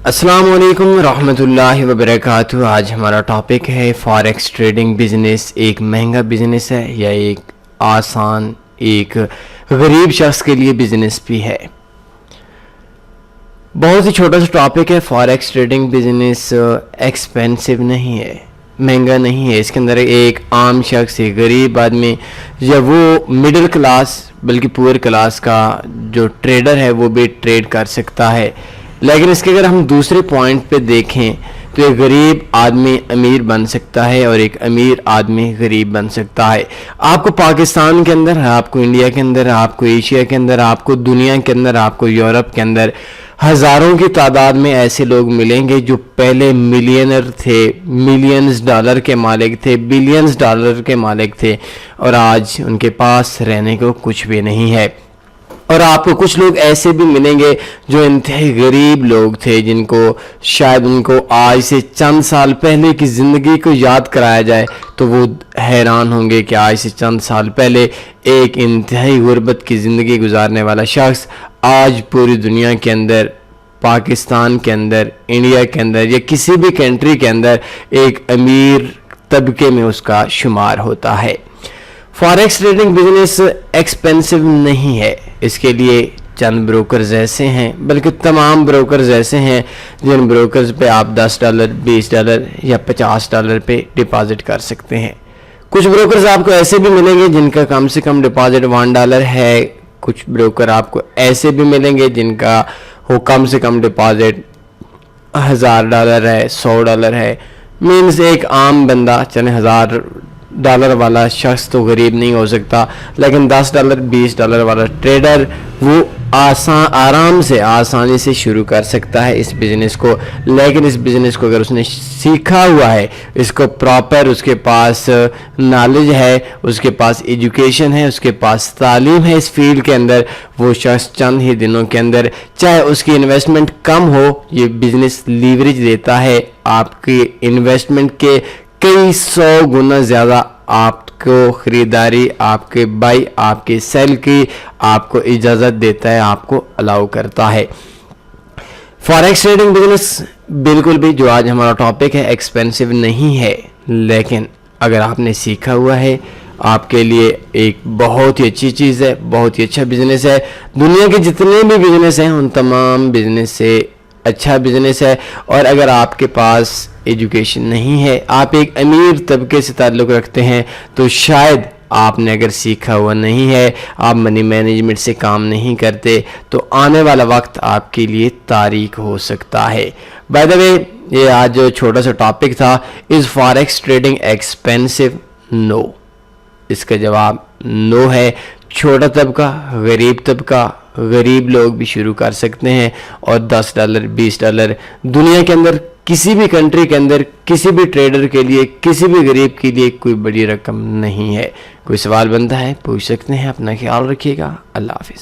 السلام علیکم ورحمۃ اللہ وبرکاتہ۔ آج ہمارا ٹاپک ہے فاریکس ٹریڈنگ بزنس ایک مہنگا بزنس ہے یا ایک آسان، ایک غریب شخص کے لیے بزنس بھی ہے۔ بہت ہی چھوٹا سا ٹاپک ہے۔ فاریکس ٹریڈنگ بزنس ایکسپینسو نہیں ہے، مہنگا نہیں ہے۔ اس کے اندر ایک عام شخص، ایک غریب آدمی یا وہ مڈل کلاس بلکہ پور کلاس کا جو ٹریڈر ہے وہ بھی ٹریڈ کر سکتا ہے۔ لیکن اس کے اگر ہم دوسرے پوائنٹ پہ دیکھیں تو ایک غریب آدمی امیر بن سکتا ہے اور ایک امیر آدمی غریب بن سکتا ہے۔ آپ کو پاکستان کے اندر، آپ کو انڈیا کے اندر، آپ کو ایشیا کے اندر، آپ کو دنیا کے اندر، آپ کو یورپ کے اندر ہزاروں کی تعداد میں ایسے لوگ ملیں گے جو پہلے ملینر تھے، ملینز ڈالر کے مالک تھے، بلینز ڈالر کے مالک تھے، اور آج ان کے پاس رہنے کو کچھ بھی نہیں ہے۔ اور آپ کو کچھ لوگ ایسے بھی ملیں گے جو انتہائی غریب لوگ تھے، جن کو شاید ان کو آج سے چند سال پہلے کی زندگی کو یاد کرایا جائے تو وہ حیران ہوں گے کہ آج سے چند سال پہلے ایک انتہائی غربت کی زندگی گزارنے والا شخص آج پوری دنیا کے اندر، پاکستان کے اندر، انڈیا کے اندر یا کسی بھی کنٹری کے اندر ایک امیر طبقے میں اس کا شمار ہوتا ہے۔ فاریکس ٹریڈنگ بزنس ایکسپینسو نہیں ہے۔ اس کے لیے چند بروکرز ایسے ہیں، بلکہ تمام بروکرز ایسے ہیں جن بروکرز پہ آپ $10، $20 یا $50 پہ ڈپازٹ کر سکتے ہیں۔ کچھ بروکرز آپ کو ایسے بھی ملیں گے جن کا کم سے کم ڈپازٹ $1 ہے۔ کچھ بروکر آپ کو ایسے بھی ملیں گے جن کا وہ کم سے کم ڈپازٹ $1000 ہے، $100 ہے۔ مینز ایک عام بندہ، چلیں $1000 والا شخص تو غریب نہیں ہو سکتا، لیکن $10، $20 والا ٹریڈر وہ آسانی سے شروع کر سکتا ہے اس بزنس کو۔ لیکن اس بزنس کو اگر اس نے سیکھا ہوا ہے، اس کو پراپر، اس کے پاس نالج ہے، اس کے پاس ایجوکیشن ہے، اس کے پاس تعلیم ہے اس فیلڈ کے اندر، وہ شخص چند ہی دنوں کے اندر، چاہے اس کی انویسٹمنٹ کم ہو، یہ بزنس لیوریج دیتا ہے آپ کی انویسٹمنٹ کے کئی 100 گنا زیادہ آپ کو خریداری، آپ کے بائی، آپ کے سیل کی آپ کو اجازت دیتا ہے، آپ کو الاؤ کرتا ہے۔ فاریکس ٹریڈنگ بزنس بالکل بھی، جو آج ہمارا ٹاپک ہے، ایکسپینسو نہیں ہے، لیکن اگر آپ نے سیکھا ہوا ہے آپ کے لیے ایک بہت ہی اچھی چیز ہے، بہت ہی اچھا بزنس ہے۔ دنیا کے جتنے بھی بزنس ہیں ان تمام بزنس سے اچھا بزنس ہے۔ اور اگر آپ کے پاس ایجوکیشن نہیں ہے، آپ ایک امیر طبقے سے تعلق رکھتے ہیں، تو شاید آپ نے اگر سیکھا ہوا نہیں ہے، آپ منی مینجمنٹ سے کام نہیں کرتے، تو آنے والا وقت آپ کے لیے تاریک ہو سکتا ہے۔ بائی دا وے، یہ آج جو چھوٹا سا ٹاپک تھا، از فاریکس ٹریڈنگ ایکسپینسو؟ نو۔ اس کا جواب نو ہے۔ چھوٹا طبقہ، غریب طبقہ، غریب لوگ بھی شروع کر سکتے ہیں، اور $10، $20 دنیا کے اندر کسی بھی کنٹری کے اندر کسی بھی ٹریڈر کے لیے، کسی بھی غریب کے لیے کوئی بڑی رقم نہیں ہے۔ کوئی سوال بنتا ہے پوچھ سکتے ہیں۔ اپنا خیال رکھیے گا۔ اللہ حافظ۔